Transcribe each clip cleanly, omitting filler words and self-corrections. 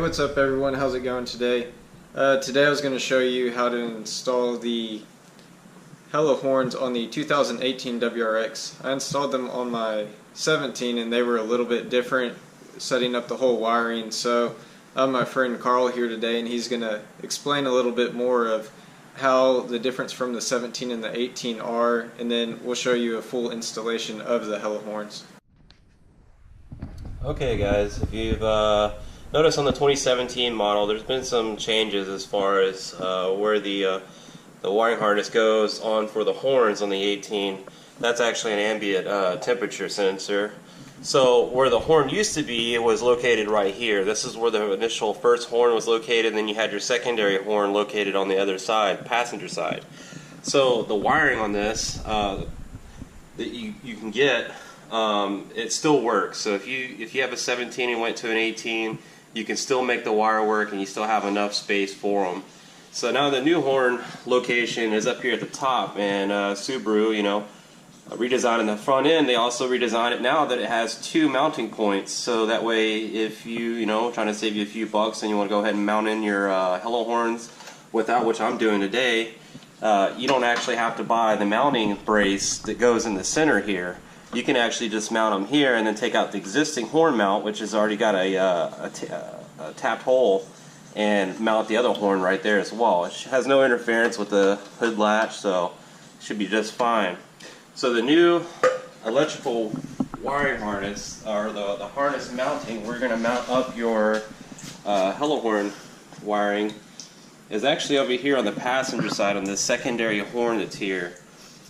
what's up everyone? How's it going today? Today I was going to show you how to install the halo horns on the 2018 WRX. I installed them on my 17 and they were a little bit different, setting up the whole wiring. So I have my friend Carl here today and he's going to explain a little bit more of how the difference from the 17 and the 18 are, and then we'll show you a full installation of the halo horns. Okay guys, if you've noticed on the 2017 model, there's been some changes as far as where the wiring harness goes on for the horns on the 18. That's actually an ambient temperature sensor. So where the horn used to be, it was located right here. This is where the initial first horn was located, and then you had your secondary horn located on the other side, passenger side. So the wiring on this that you can get, it still works. So if you have a 17 and went to an 18, you can still make the wire work and you still have enough space for them. So now the new horn location is up here at the top, and Subaru, redesigning the front end, they also redesigned it now that it has two mounting points. So that way, if trying to save you a few bucks and you want to go ahead and mount in your halo horns without, which I'm doing today, you don't actually have to buy the mounting brace that goes in the center here. You can actually just mount them here and then take out the existing horn mount, which has already got a tapped hole, and mount the other horn right there as well. It has no interference with the hood latch, so it should be just fine. So the new electrical wiring harness, or the harness mounting, we're going to mount up your halo horn wiring, is actually over here on the passenger side on the secondary horn that's here.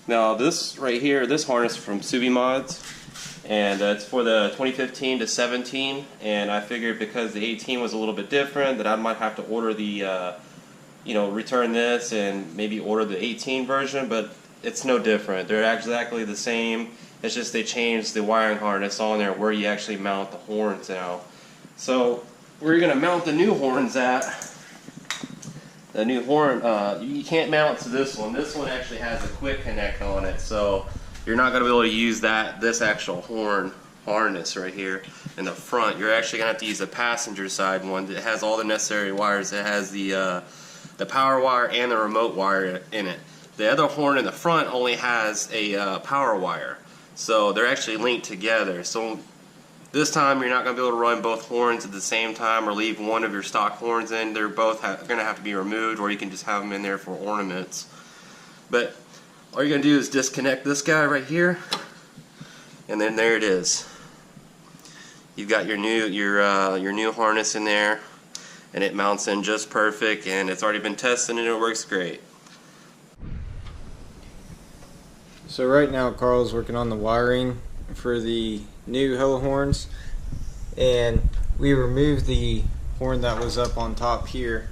Now this right here, this harness is from SubiMods, and it's for the 2015 to 17, and I figured because the 18 was a little bit different that I might have to order the, return this and maybe order the 18 version, but it's no different. They're exactly the same. It's just they changed the wiring harness on there where you actually mount the horns now. So where you're going to mount the new horns at, the new horn, you can't mount to this one. This one actually has a quick connect on it, so you're not going to be able to use this actual horn harness right here in the front. You're actually going to have to use the passenger side one that has all the necessary wires. It has the power wire and the remote wire in it. The other horn in the front only has a power wire, so they're actually linked together. So this time you're not going to be able to run both horns at the same time or leave one of your stock horns in. They're both going to have to be removed, or you can just have them in there for ornaments. But all you're going to do is disconnect this guy right here, and then there it is. You've got your new harness in there, and it mounts in just perfect, and it's already been tested and it works great. So right now Carl's working on the wiring for the new halo horns, and we removed the horn that was up on top here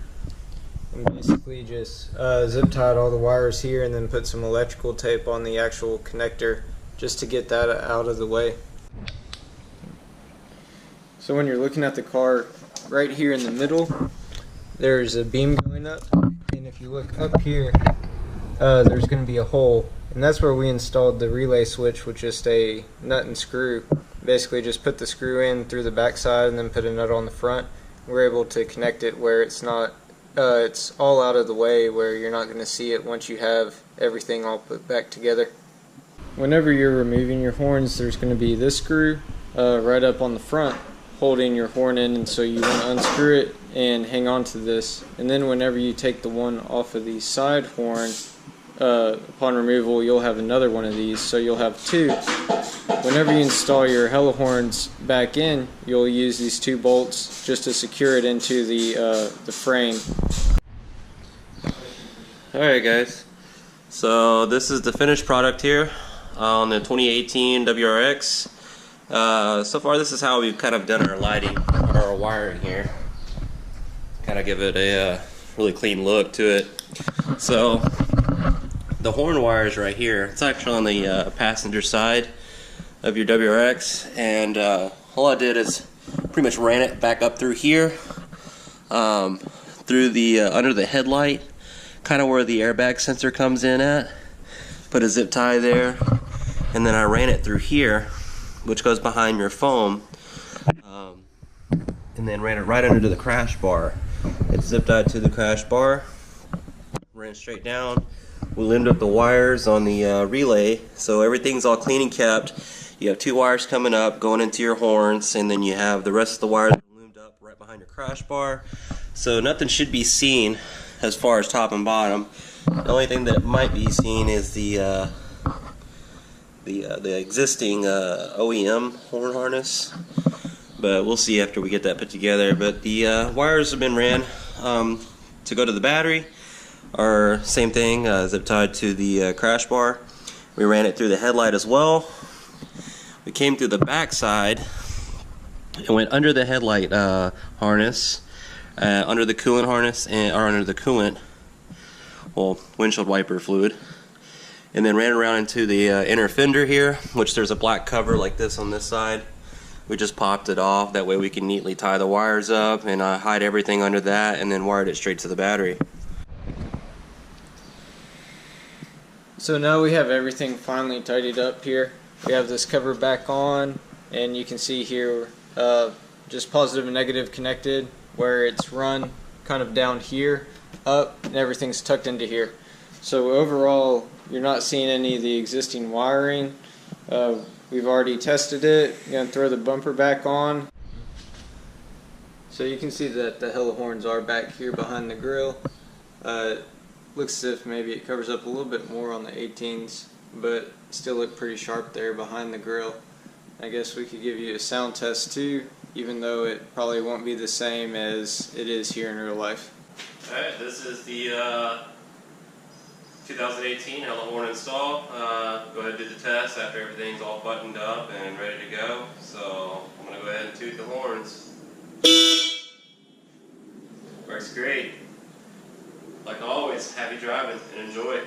and basically just zip tied all the wires here and then put some electrical tape on the actual connector just to get that out of the way. So when you're looking at the car, right here in the middle there's a beam going up, and if you look up here there's going to be a hole, and that's where we installed the relay switch with just a nut and screw. Basically just put the screw in through the back side and then put a nut on the front. We're able to connect it where it's not it's all out of the way, where you're not going to see it once you have everything all put back together. Whenever you're removing your horns, there's going to be this screw right up on the front holding your horn in, and so you want to unscrew it and hang on to this. And then whenever you take the one off of the side horn, upon removal you'll have another one of these, so you'll have two. Whenever you install your halo horns back in, you'll use these two bolts just to secure it into the frame. Alright guys, so this is the finished product here on the 2018 WRX. So far this is how we've kind of done our lighting, our wiring here. Kind of give it a really clean look to it. So the horn wires right here, it's actually on the passenger side of your WRX, and all I did is pretty much ran it back up through here, through the under the headlight, kind of where the airbag sensor comes in at. Put a zip tie there, and then I ran it through here, which goes behind your foam, and then ran it right under the crash bar. It's zip tied to the crash bar, ran it straight down. We loomed up the wires on the relay, so everything's all clean and kept. You have 2 wires coming up going into your horns, and then you have the rest of the wires loomed up right behind your crash bar. So nothing should be seen as far as top and bottom. The only thing that might be seen is the existing OEM horn harness, but we'll see after we get that put together. But the wires have been ran to go to the battery, are same thing, zip tied to the crash bar. We ran it through the headlight as well. We came through the back side and went under the headlight harness, under the coolant harness, or under the coolant, well, windshield wiper fluid, and then ran around into the inner fender here, which there's a black cover like this on this side. We just popped it off, that way we can neatly tie the wires up and hide everything under that, and then wired it straight to the battery. So now we have everything finally tidied up here. We have this cover back on, and you can see here just positive and negative connected, where it's run kind of down here, up, and everything's tucked into here. So overall, you're not seeing any of the existing wiring. We've already tested it. I'm going to throw the bumper back on. So you can see that the hella horns are back here behind the grill. Looks as if maybe it covers up a little bit more on the 18s, but still look pretty sharp there behind the grill. I guess we could give you a sound test too, even though it probably won't be the same as it is here in real life. Alright, this is the 2018 Hella Horn install. Go ahead and do the test after everything's all buttoned up and ready to go. So I'm going to go ahead and toot the horns. Works great. Like always, happy driving and enjoy.